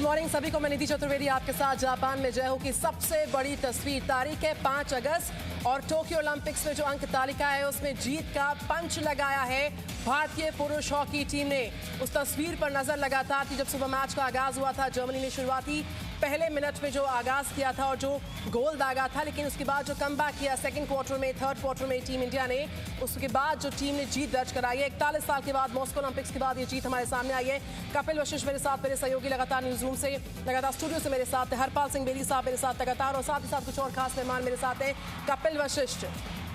Good morning सभी को। मैं निधि चतुर्वेदी आपके साथ। जापान में जय हो की सबसे बड़ी तस्वीर। तारीख है 5 अगस्त और टोक्यो ओलंपिक्स में जो अंक तालिका है उसमें जीत का पंच लगाया है भारतीय पुरुष हॉकी टीम ने। उस तस्वीर पर नजर लगातार थी जब सुबह मैच का आगाज हुआ था। जर्मनी ने शुरुआती पहले मिनट में जो आगाज किया था और जो गोल दागा था, लेकिन उसके बाद जो कमबैक किया सेकंड क्वार्टर में, थर्ड क्वार्टर में टीम इंडिया ने, उसके बाद जो टीम ने जीत दर्ज कराई है। 41 साल के बाद मॉस्को ओलंपिक्स के बाद ये जीत हमारे सामने आई है। कपिल वशिष्ठ मेरे साथ, मेरे सहयोगी लगातार न्यूज रूम से, लगातार स्टूडियो से मेरे साथ, हरपाल सिंह बेदी साहब मेरे साथ लगातार, और साथ ही साथ कुछ और खास मेहमान मेरे साथ हैं। कपिल वशिष्ठ,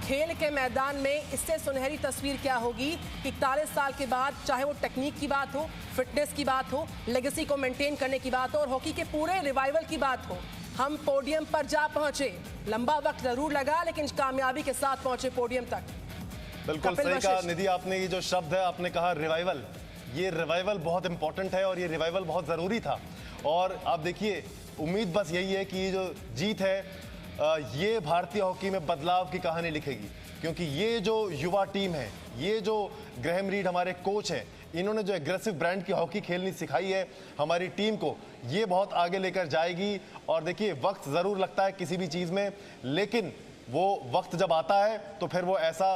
खेल के मैदान में इससे सुनहरी तस्वीर क्या होगी? 41 साल के बाद, चाहे वो टेक्निक की बात हो, फिटनेस की बात हो, लेगेसी को मेंटेन करने की बात हो और हॉकी के पूरे रिवाइवल की बात हो, हम पोडियम पर जा पहुंचे। लंबा वक्त जरूर लगा लेकिन कामयाबी के साथ पहुंचे पोडियम तक। बिल्कुल सही कहा निधि आपने। ये जो शब्द है आपने कहा रिवाइवल, ये रिवाइवल बहुत इंपॉर्टेंट है और ये रिवाइवल बहुत ज़रूरी था। और आप देखिए, उम्मीद बस यही है कि ये जो जीत है ये भारतीय हॉकी में बदलाव की कहानी लिखेगी, क्योंकि ये जो युवा टीम है, ये जो ग्रैहम रीड हमारे कोच हैं, इन्होंने जो एग्रेसिव ब्रांड की हॉकी खेलनी सिखाई है हमारी टीम को, ये बहुत आगे लेकर जाएगी। और देखिए, वक्त ज़रूर लगता है किसी भी चीज़ में, लेकिन वो वक्त जब आता है तो फिर वो ऐसा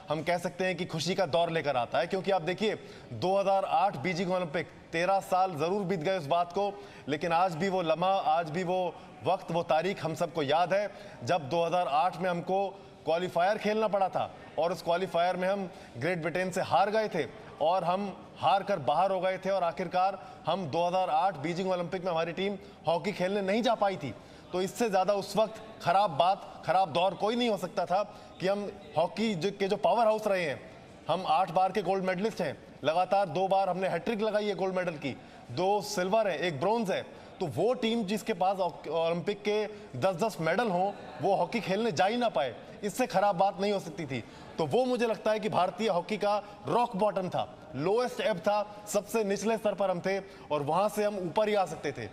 हम कह सकते हैं कि खुशी का दौर लेकर आता है। क्योंकि आप देखिए 2008 बीजिंग ओलंपिक, 13 साल ज़रूर बीत गए उस बात को, लेकिन आज भी वो लम्हा, आज भी वो वक्त, वो तारीख हम सबको याद है जब 2008 में हमको क्वालिफायर खेलना पड़ा था और उस क्वालिफायर में हम ग्रेट ब्रिटेन से हार गए थे और हम हार कर बाहर हो गए थे और आखिरकार हम 2008 बीजिंग ओलंपिक में हमारी टीम हॉकी खेलने नहीं जा पाई थी। तो इससे ज़्यादा उस वक्त खराब बात, खराब दौर कोई नहीं हो सकता था कि हम हॉकी के जो पावर हाउस रहे हैं, हम 8 बार के गोल्ड मेडलिस्ट हैं, लगातार 2 बार हमने हैट्रिक लगाई है गोल्ड मेडल की, 2 सिल्वर है, 1 ब्रोंज है। तो वो टीम जिसके पास ओलंपिक के 10-10 मेडल हों, वो हॉकी खेलने जा ही ना पाए, इससे खराब बात नहीं हो सकती थी। तो वो मुझे लगता है कि भारतीय हॉकी का रॉक बॉटम था, लोएस्ट एब था, सबसे निचले स्तर पर हम थे और वहां से हम ऊपर ही आ सकते थे।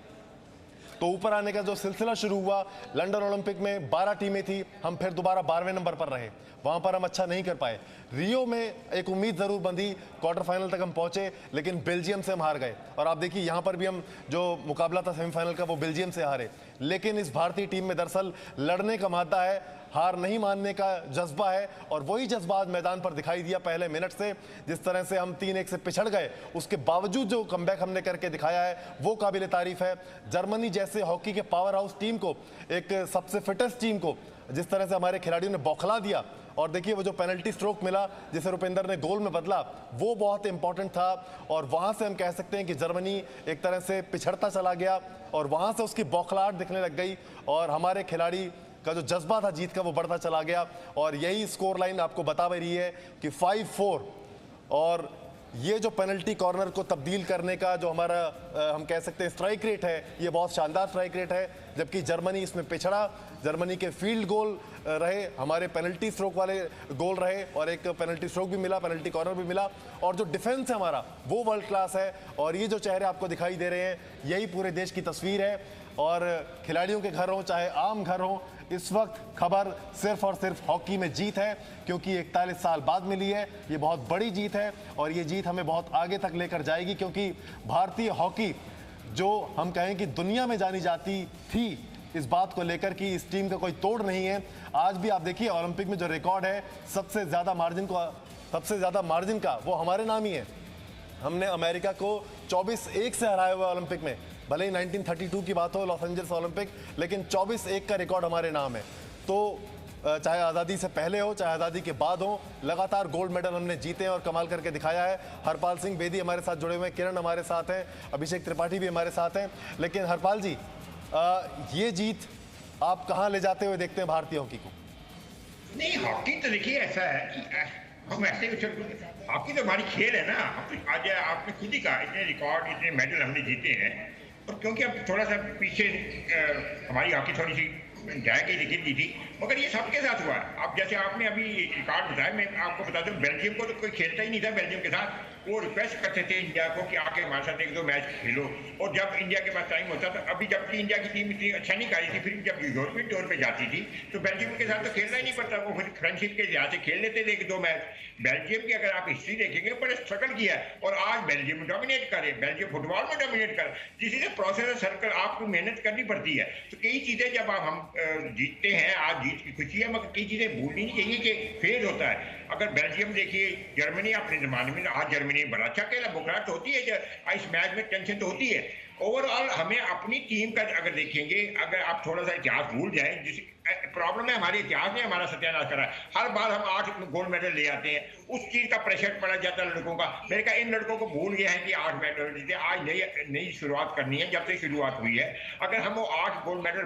तो ऊपर आने का जो सिलसिला शुरू हुआ, लंदन ओलंपिक में 12 टीमें थी, हम फिर दोबारा 12वें नंबर पर रहे, वहां पर हम अच्छा नहीं कर पाए। रियो में एक उम्मीद जरूर बंधी, क्वार्टर फाइनल तक हम पहुंचे, लेकिन बेल्जियम से हम हार गए। और आप देखिए यहां पर भी हम जो मुकाबला था सेमीफाइनल का, वो बेल्जियम से हारे। लेकिन इस भारतीय टीम में दरअसल लड़ने का मादा है, हार नहीं मानने का जज्बा है, और वही जज्बा आज मैदान पर दिखाई दिया पहले मिनट से। जिस तरह से हम 3-1 से पिछड़ गए, उसके बावजूद जो कमबैक हमने करके दिखाया है वो काबिल तारीफ है। जर्मनी जैसे हॉकी के पावर हाउस टीम को, एक सबसे फिटेस्ट टीम को जिस तरह से हमारे खिलाड़ियों ने बौखला दिया, और देखिए वो जो पेनल्टी स्ट्रोक मिला जिसे रुपिंदर ने गोल में बदला, वो बहुत इंपॉर्टेंट था। और वहां से हम कह सकते हैं कि जर्मनी एक तरह से पिछड़ता चला गया और वहां से उसकी बौखलाहट दिखने लग गई और हमारे खिलाड़ी का जो जज्बा था जीत का वो बढ़ता चला गया। और यही स्कोर लाइन आपको बता रही है कि 5-4। और ये जो पेनल्टी कॉर्नर को तब्दील करने का जो हमारा हम कह सकते हैं स्ट्राइक रेट है, ये बहुत शानदार स्ट्राइक रेट है, जबकि जर्मनी इसमें पिछड़ा। जर्मनी के फील्ड गोल रहे, हमारे पेनल्टी स्ट्रोक वाले गोल रहे, और एक पेनल्टी स्ट्रोक भी मिला, पेनल्टी कॉर्नर भी मिला, और जो डिफेंस है हमारा वो वर्ल्ड क्लास है। और ये जो चेहरे आपको दिखाई दे रहे हैं, यही पूरे देश की तस्वीर है। और खिलाड़ियों के घर हो चाहे आम घर हो, इस वक्त खबर सिर्फ और सिर्फ हॉकी में जीत है, क्योंकि 41 साल बाद मिली है। ये बहुत बड़ी जीत है और ये जीत हमें बहुत आगे तक लेकर जाएगी, क्योंकि भारतीय हॉकी जो हम कहें कि दुनिया में जानी जाती थी इस बात को लेकर कि इस टीम का कोई तोड़ नहीं है। आज भी आप देखिए ओलंपिक में जो रिकॉर्ड है, सबसे ज़्यादा मार्जिन का वो हमारे नाम ही है। हमने अमेरिका को 24-1 से हराया हुआ ओलंपिक में, भले ही 1932 की बात हो, लॉस एंजल्स ओलंपिक, लेकिन 24-1 का रिकॉर्ड हमारे नाम है। तो चाहे आज़ादी से पहले हो चाहे आज़ादी के बाद हो, लगातार गोल्ड मेडल हमने जीते हैं और कमाल करके दिखाया है। हरपाल सिंह बेदी हमारे साथ जुड़े हुए हैं, किरण हमारे साथ हैं, अभिषेक त्रिपाठी भी हमारे साथ हैं। लेकिन हरपाल जी, ये जीत आप कहाँ ले जाते हुए देखते हैं भारतीय हॉकी को? नहीं, हॉकी तो देखिए ऐसा है कि हम ऐसे हॉकी तो हमारी खेल है ना। आज आपने खुद ही कहा इतने रिकॉर्ड, इतने मेडल हमने जीते हैं। और क्योंकि अब थोड़ा सा पीछे हमारी हॉकी थोड़ी सी ड्राई की विकेट दी थी, मगर ये सबके साथ हुआ। अब जैसे आपने अभी रिकॉर्ड बताया, मैं आपको बता दूं बेल्जियम को तो कोई खेलता ही नहीं था बेल्जियम के साथ, वो रिक्वेस्ट करते थे इंडिया को कि आके हमारे साथ 1-2 मैच खेलो, और जब इंडिया के पास टाइम होता था, अभी जबकि इंडिया की टीम इतनी अच्छा नहीं कर रही थी, फिर जब यूरोपियन टूर पे जाती थी तो बेल्जियम के साथ तो खेलना ही नहीं पड़ता, वो फिर फ्रेंडशिप के लिहाज से खेल लेते थे 1-2 मैच। बेल्जियम की अगर आप हिस्ट्री देखेंगे बड़े स्ट्रगल किया है, और आज बेल्जियम डोमिनेट करे, बेल्जियम फुटबॉल में डोमिनेट करे, जिसी से प्रोसेस सर्कल आपको मेहनत करनी पड़ती है। तो कई चीजें जब हम जीतते हैं, आज जीत की खुशी है, मगर कई चीजें भूलनी नहीं चाहिए कि फेल होता है। अगर बेल्जियम देखिए, जर्मनी अपने जमाने में, आज जर्मनी बड़ा अच्छा खेला, बुखराहट होती है, इस मैच में टेंशन तो होती है। ओवरऑल हमें अपनी टीम का अगर देखेंगे, अगर आप थोड़ा सा इतिहास भूल जाए, जिस प्रॉब्लम है हमारे इतिहास ने हमारा सत्यानाश करा है। हर बार हम 8 गोल्ड मेडल ले आते हैं, उस चीज का प्रेशर पड़ा जाता है लड़कों का। मेरे कहा इन लड़कों को भूल गया है कि 8 मेडल जीते, आज नई शुरुआत करनी है, जब से शुरुआत हुई है। अगर हम वो 8 गोल्ड मेडल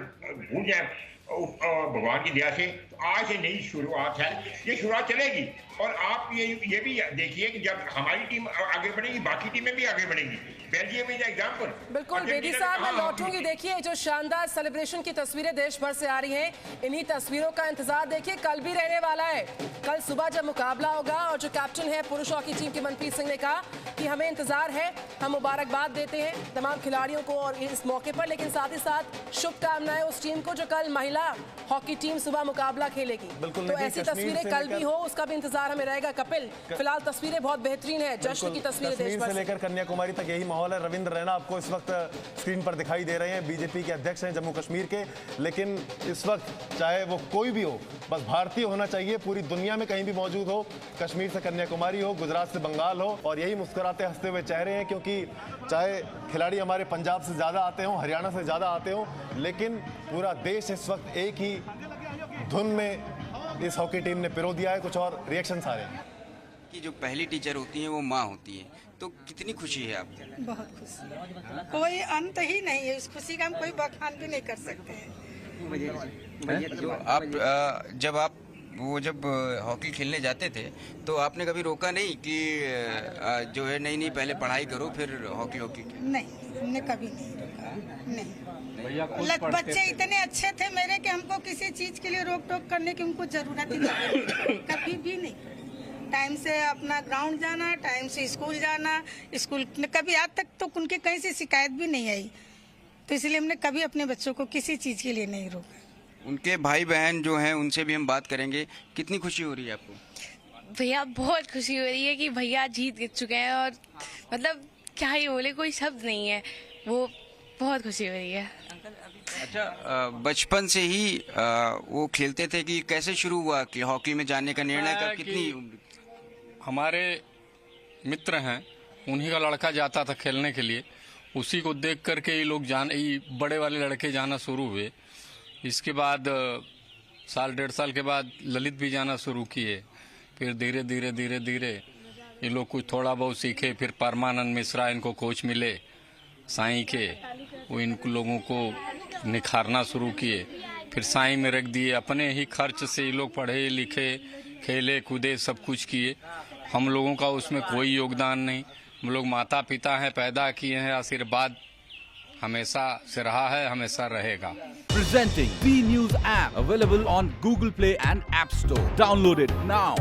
भूल जाए भगवान की दया से, तो आज से नई शुरुआत है, ये शुरुआत चलेगी। और आप ये भी देखिए कि जब हमारी टीम आगे बढ़ेगी, बाकी टीमें भी आगे बढ़ेंगी। Belgium is example. बिल्कुल बेदी साहब, मैं लौटूंगी। देखिए जो शानदार सेलिब्रेशन की तस्वीरें देश भर से आ रही हैं, इन्हीं तस्वीरों का इंतजार देखिए कल भी रहने वाला है। कल सुबह जब मुकाबला होगा, और जो कैप्टन है पुरुष हॉकी टीम के मनप्रीत सिंह ने कहा कि हमें इंतजार है, हम मुबारकबाद देते हैं तमाम खिलाड़ियों को और इस मौके पर, लेकिन साथ ही साथ शुभकामनाएं उस टीम को जो कल महिला हॉकी टीम सुबह मुकाबला खेलेगी। तो ऐसी तस्वीरें कल भी हो, उसका भी इंतजार हमें रहेगा। कपिल, फिलहाल तस्वीरें बहुत बेहतरीन है, जश्न की तस्वीरें देश भर से लेकर कन्याकुमारी तक यही माहौल है। रविंद्र रैना आपको इस वक्त स्क्रीन पर दिखाई दे रहे हैं, बीजेपी के अध्यक्ष हैं जम्मू कश्मीर के, लेकिन इस वक्त चाहे वो कोई भी हो, बस भारतीय होना चाहिए, पूरी दुनिया में कहीं भी मौजूद हो, कश्मीर से कन्याकुमारी हो, गुजरात से बंगाल हो, और यही मुस्कुराते हंसते हुए चेहरे हैं, क्योंकि चाहे खिलाड़ी हमारे पंजाब से ज्यादा आते हों, हरियाणा से ज्यादा आते हों, लेकिन पूरा देश इस वक्त एक ही धुन में इस हॉकी टीम ने पिरो दिया है। कुछ और रिएक्शंस आ रहे हैं कि जो पहली टीचर होती हैं वो माँ होती है, तो कितनी खुशी है आपको? बहुत खुशी, कोई अंत ही नहीं है इस खुशी का, हम कोई बखान भी नहीं कर सकते हैं। जो आप जब हॉकी खेलने जाते थे तो आपने कभी रोका नहीं कि जो है नहीं पहले पढ़ाई करो फिर हॉकी? नहीं, हमने कभी नहीं रोका, नहीं। बच्चे इतने अच्छे थे मेरे कि हमको किसी चीज के लिए रोक टोक करने की उनको जरूरत ही नहीं, कभी भी नहीं। टाइम से अपना ग्राउंड जाना, टाइम से स्कूल जाना, स्कूल कभी आज तक तो उनके कहीं से शिकायत भी नहीं आई, तो इसलिए हमने कभी अपने बच्चों को किसी चीज के लिए नहीं रोका। उनके भाई बहन जो हैं उनसे भी हम बात करेंगे। कितनी खुशी हो रही है आपको? भैया बहुत खुशी हो रही है कि भैया जीत चुके हैं, और मतलब क्या ही बोले, कोई शब्द नहीं है, वो बहुत खुशी हो रही है। अच्छा, बचपन से ही वो खेलते थे कि कैसे शुरू हुआ कि हॉकी में जाने का निर्णय का? कितनी उम्र? हमारे मित्र हैं, उन्हीं का लड़का जाता था खेलने के लिए, उसी को देख करके ये लोग बड़े वाले लड़के जाना शुरू हुए। इसके बाद साल 1.5 साल के बाद ललित भी जाना शुरू किए, फिर धीरे धीरे ये लोग कुछ थोड़ा बहुत सीखे। फिर परमानंद मिश्रा इनको कोच मिले साईं के, वो इन लोगों को निखारना शुरू किए, फिर साईं में रख दिए। अपने ही खर्च से ये लोग पढ़े लिखे, खेले कूदे, सब कुछ किए। हम लोगों का उसमें कोई योगदान नहीं। हम लोग माता पिता हैं, पैदा किए हैं, आशीर्वाद हमेशा से रहा है, हमेशा रहेगा। Presenting B News app, available on Google Play and App Store. Download it now.